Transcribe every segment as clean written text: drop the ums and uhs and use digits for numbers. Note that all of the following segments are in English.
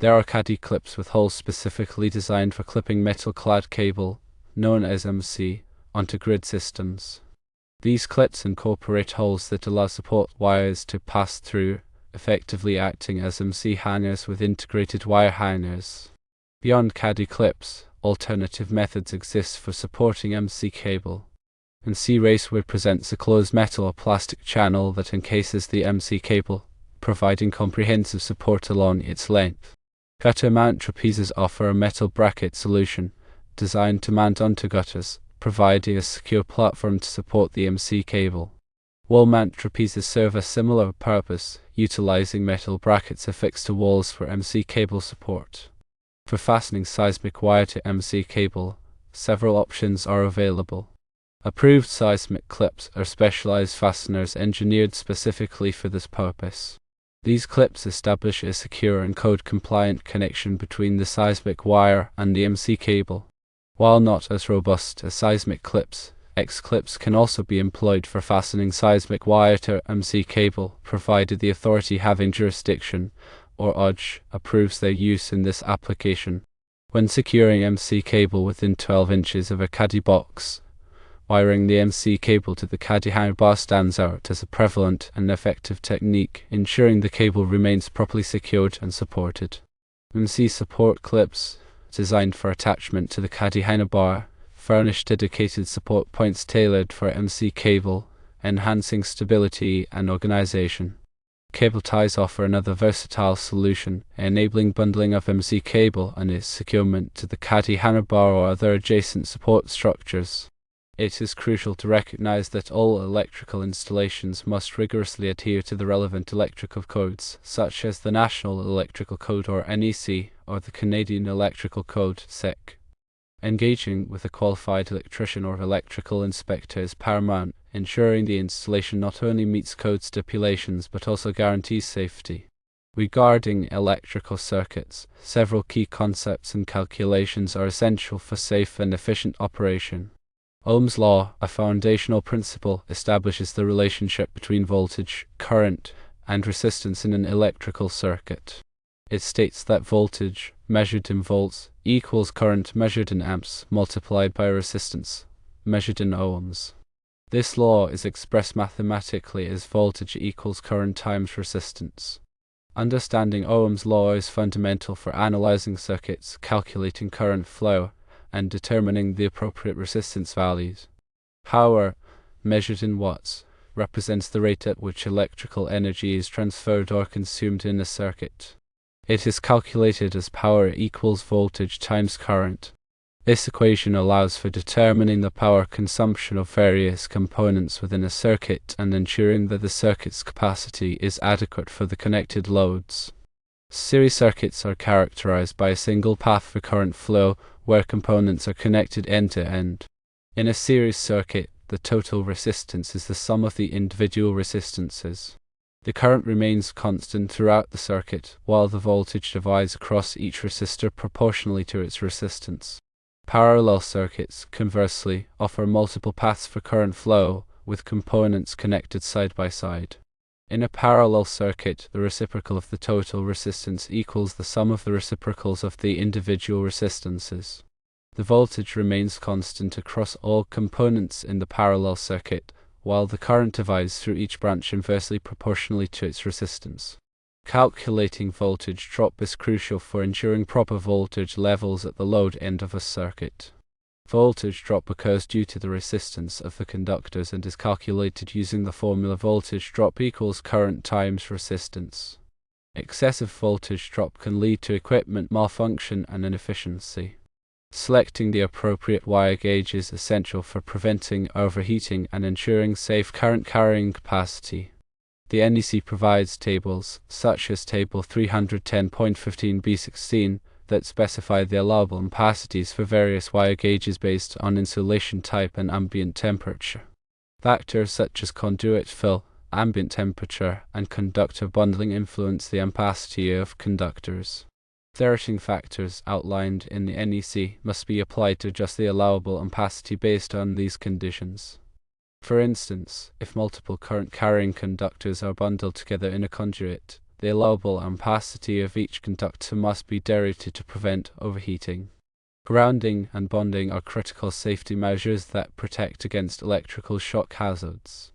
There are caddy clips with holes specifically designed for clipping metal-clad cable, known as MC, onto grid systems. These clips incorporate holes that allow support wires to pass through, effectively acting as MC hangers with integrated wire hangers. Beyond caddy clips, alternative methods exist for supporting MC cable. MC raceway presents a closed metal or plastic channel that encases the MC cable, providing comprehensive support along its length. Gutter mount trapezes offer a metal bracket solution, designed to mount onto gutters, providing a secure platform to support the MC cable. Wall mount trapezes serve a similar purpose, utilizing metal brackets affixed to walls for MC cable support. For fastening seismic wire to MC cable, several options are available. Approved seismic clips are specialized fasteners engineered specifically for this purpose. These clips establish a secure and code-compliant connection between the seismic wire and the MC cable. While not as robust as seismic clips, X-clips can also be employed for fastening seismic wire to MC cable, provided the authority having jurisdiction, or OJ, approves their use in this application. When securing MC cable within 12 inches of a caddy box, wiring the MC cable to the caddy hanger bar stands out as a prevalent and effective technique, ensuring the cable remains properly secured and supported. MC support clips, designed for attachment to the caddy hanger bar, furnish dedicated support points tailored for MC cable, enhancing stability and organization. Cable ties offer another versatile solution, enabling bundling of MC cable and its securement to the caddy hanger bar or other adjacent support structures. It is crucial to recognize that all electrical installations must rigorously adhere to the relevant electrical codes, such as the National Electrical Code or NEC, or the Canadian Electrical Code (SEC). Engaging with a qualified electrician or electrical inspector is paramount, ensuring the installation not only meets code stipulations but also guarantees safety. Regarding electrical circuits, several key concepts and calculations are essential for safe and efficient operation. Ohm's law, a foundational principle, establishes the relationship between voltage, current, and resistance in an electrical circuit. It states that voltage, measured in volts, equals current measured in amps multiplied by resistance, measured in ohms. This law is expressed mathematically as voltage equals current times resistance. Understanding Ohm's law is fundamental for analyzing circuits, calculating current flow, and determining the appropriate resistance values. Power, measured in watts, represents the rate at which electrical energy is transferred or consumed in a circuit. It is calculated as power equals voltage times current. This equation allows for determining the power consumption of various components within a circuit and ensuring that the circuit's capacity is adequate for the connected loads. Series circuits are characterized by a single path for current flow, where components are connected end-to-end. In a series circuit, the total resistance is the sum of the individual resistances. The current remains constant throughout the circuit, while the voltage divides across each resistor proportionally to its resistance. Parallel circuits, conversely, offer multiple paths for current flow, with components connected side by side. In a parallel circuit, the reciprocal of the total resistance equals the sum of the reciprocals of the individual resistances. The voltage remains constant across all components in the parallel circuit, while the current divides through each branch inversely proportionally to its resistance. Calculating voltage drop is crucial for ensuring proper voltage levels at the load end of a circuit. Voltage drop occurs due to the resistance of the conductors and is calculated using the formula voltage drop equals current times resistance. Excessive voltage drop can lead to equipment malfunction and inefficiency. Selecting the appropriate wire gauge is essential for preventing overheating and ensuring safe current carrying capacity. The NEC provides tables, such as Table 310.15b16, that specify the allowable capacities for various wire gauges based on insulation type and ambient temperature. Factors such as conduit fill, ambient temperature, and conductor bundling influence the ampacity of conductors. 13 factors outlined in the NEC must be applied to adjust the allowable ampacity based on these conditions. For instance, if multiple current-carrying conductors are bundled together in a conduit, The allowable ampacity of each conductor must be derived to prevent overheating. Grounding and bonding are critical safety measures that protect against electrical shock hazards.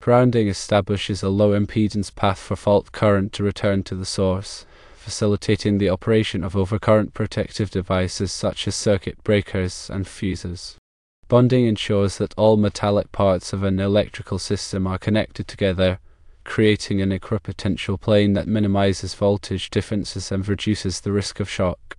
Grounding establishes a low impedance path for fault current to return to the source, facilitating the operation of overcurrent protective devices such as circuit breakers and fuses. Bonding ensures that all metallic parts of an electrical system are connected together, creating an equipotential plane that minimizes voltage differences and reduces the risk of shock.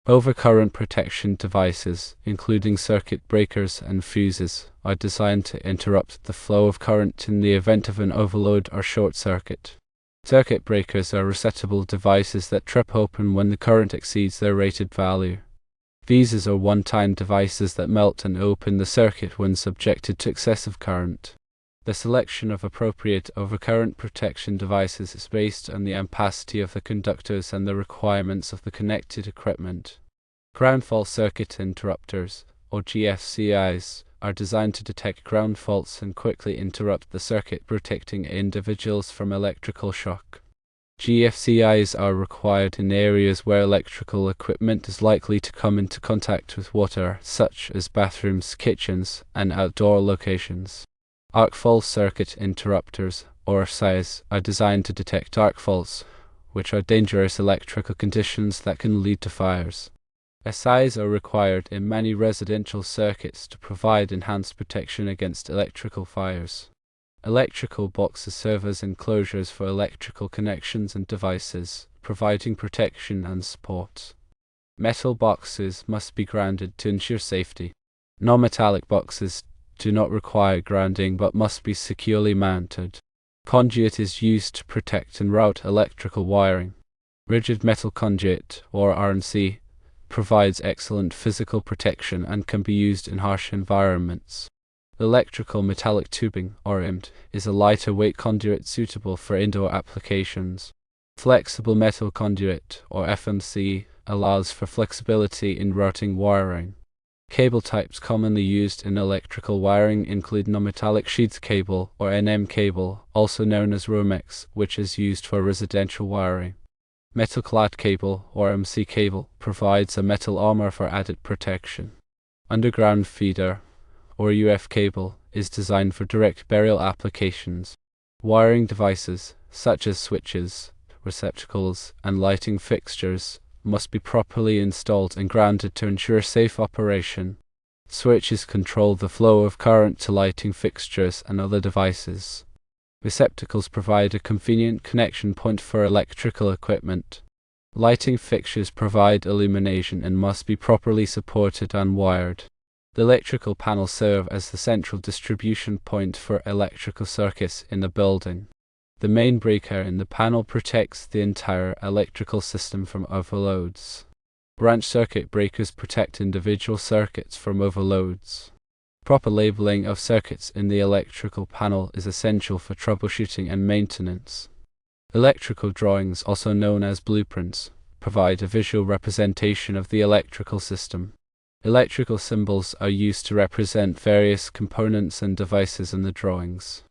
Overcurrent protection devices, including circuit breakers and fuses, are designed to interrupt the flow of current in the event of an overload or short circuit. Circuit breakers are resettable devices that trip open when the current exceeds their rated value. Fuses are one-time devices that melt and open the circuit when subjected to excessive current. The selection of appropriate overcurrent protection devices is based on the ampacity of the conductors and the requirements of the connected equipment. Ground fault circuit interrupters, or GFCIs, are designed to detect ground faults and quickly interrupt the circuit, protecting individuals from electrical shock. GFCIs are required in areas where electrical equipment is likely to come into contact with water, such as bathrooms, kitchens, and outdoor locations. Arc fault circuit interrupters, or SIs, are designed to detect arc faults, which are dangerous electrical conditions that can lead to fires. SIs are required in many residential circuits to provide enhanced protection against electrical fires. Electrical boxes serve as enclosures for electrical connections and devices, providing protection and support. Metal boxes must be grounded to ensure safety. Non-metallic boxes do not require grounding but must be securely mounted. Conduit is used to protect and route electrical wiring. Rigid metal conduit, or RNC, provides excellent physical protection and can be used in harsh environments. Electrical metallic tubing, or IMT, is a lighter weight conduit suitable for indoor applications. Flexible metal conduit, or FMC, allows for flexibility in routing wiring. Cable types commonly used in electrical wiring include non-metallic sheath cable, or NM cable, also known as Romex, which is used for residential wiring. Metal-clad cable, or MC cable, provides a metal armor for added protection. Underground feeder, or UF cable, is designed for direct burial applications. Wiring devices, such as switches, receptacles, and lighting fixtures, must be properly installed and grounded to ensure safe operation. Switches control the flow of current to lighting fixtures and other devices. Receptacles provide a convenient connection point for electrical equipment. Lighting fixtures provide illumination and must be properly supported and wired. The electrical panels serve as the central distribution point for electrical circuits in the building. The main breaker in the panel protects the entire electrical system from overloads. Branch circuit breakers protect individual circuits from overloads. Proper labeling of circuits in the electrical panel is essential for troubleshooting and maintenance. Electrical drawings, also known as blueprints, provide a visual representation of the electrical system. Electrical symbols are used to represent various components and devices in the drawings.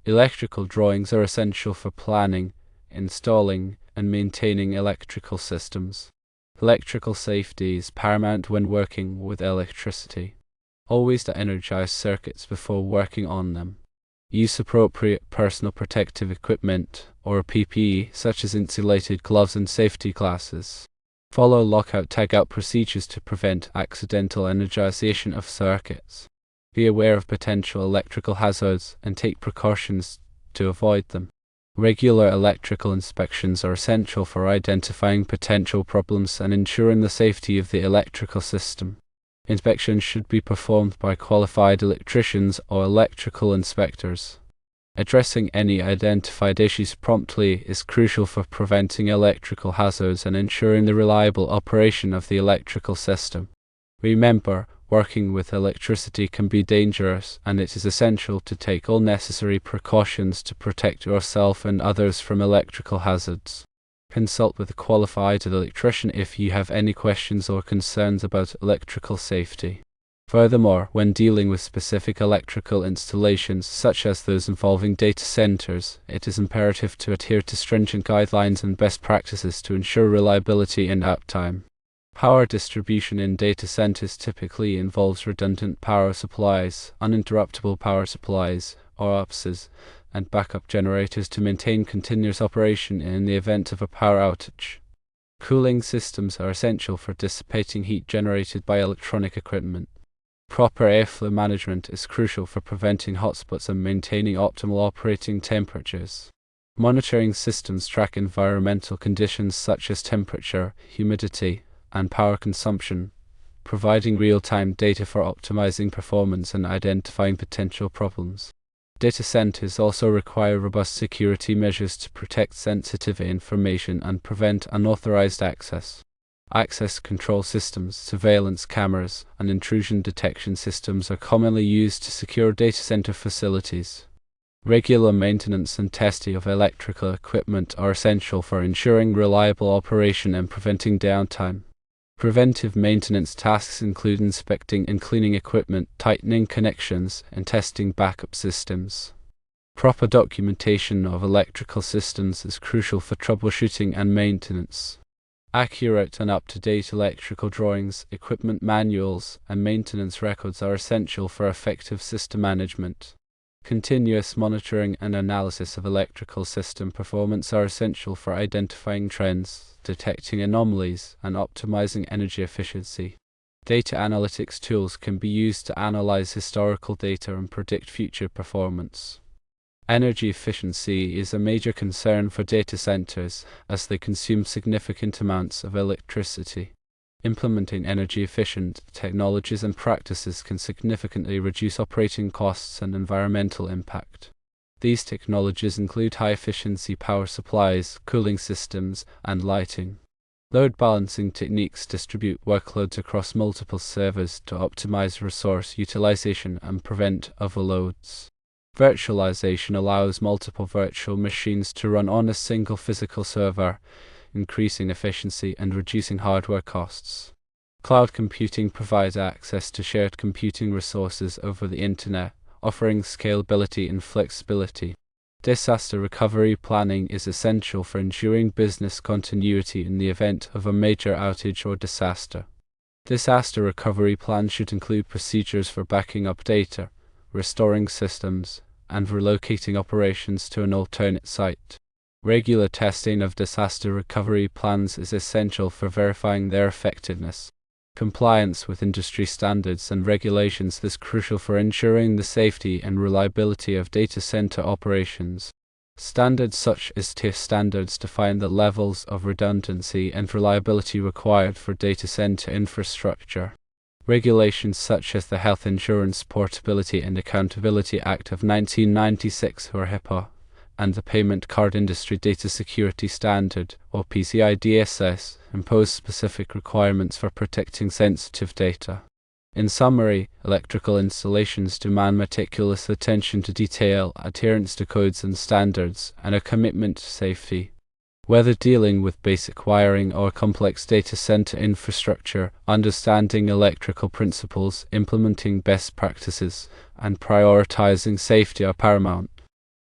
Electrical drawings are essential for planning, installing, and maintaining electrical systems. Electrical safety is paramount when working with electricity. Always to energize circuits before working on them. Use appropriate personal protective equipment, or PPE, such as insulated gloves and safety glasses. Follow lockout-tagout procedures to prevent accidental energization of circuits. Be aware of potential electrical hazards and take precautions to avoid them. Regular electrical inspections are essential for identifying potential problems and ensuring the safety of the electrical system. Inspections should be performed by qualified electricians or electrical inspectors. Addressing any identified issues promptly is crucial for preventing electrical hazards and ensuring the reliable operation of the electrical system. Remember, working with electricity can be dangerous, and it is essential to take all necessary precautions to protect yourself and others from electrical hazards. Consult with a qualified electrician if you have any questions or concerns about electrical safety. Furthermore, when dealing with specific electrical installations, such as those involving data centers, it is imperative to adhere to stringent guidelines and best practices to ensure reliability and uptime. Power distribution in data centers typically involves redundant power supplies, uninterruptible power supplies, or UPSs, and backup generators to maintain continuous operation in the event of a power outage. Cooling systems are essential for dissipating heat generated by electronic equipment. Proper airflow management is crucial for preventing hotspots and maintaining optimal operating temperatures. Monitoring systems track environmental conditions such as temperature, humidity, and power consumption, providing real-time data for optimizing performance and identifying potential problems. Data centers also require robust security measures to protect sensitive information and prevent unauthorized access. Access control systems, surveillance cameras, and intrusion detection systems are commonly used to secure data center facilities. Regular maintenance and testing of electrical equipment are essential for ensuring reliable operation and preventing downtime. Preventive maintenance tasks include inspecting and cleaning equipment, tightening connections, and testing backup systems. Proper documentation of electrical systems is crucial for troubleshooting and maintenance. Accurate and up-to-date electrical drawings, equipment manuals, and maintenance records are essential for effective system management. Continuous monitoring and analysis of electrical system performance are essential for identifying trends, detecting anomalies, and optimizing energy efficiency. Data analytics tools can be used to analyze historical data and predict future performance. Energy efficiency is a major concern for data centers, as they consume significant amounts of electricity. Implementing energy-efficient technologies and practices can significantly reduce operating costs and environmental impact. These technologies include high-efficiency power supplies, cooling systems, and lighting. Load balancing techniques distribute workloads across multiple servers to optimize resource utilization and prevent overloads. Virtualization allows multiple virtual machines to run on a single physical server, increasing efficiency and reducing hardware costs. Cloud computing provides access to shared computing resources over the internet, offering scalability and flexibility. Disaster recovery planning is essential for ensuring business continuity in the event of a major outage or disaster. Disaster recovery plans should include procedures for backing up data, restoring systems, and relocating operations to an alternate site. Regular testing of disaster recovery plans is essential for verifying their effectiveness. Compliance with industry standards and regulations is crucial for ensuring the safety and reliability of data center operations. Standards such as TIF standards define the levels of redundancy and reliability required for data center infrastructure. Regulations such as the Health Insurance Portability and Accountability Act of 1996 or HIPAA, and the Payment Card Industry Data Security Standard, or PCI DSS, impose specific requirements for protecting sensitive data. In summary, electrical installations demand meticulous attention to detail, adherence to codes and standards, and a commitment to safety. Whether dealing with basic wiring or complex data center infrastructure, understanding electrical principles, implementing best practices, and prioritizing safety are paramount.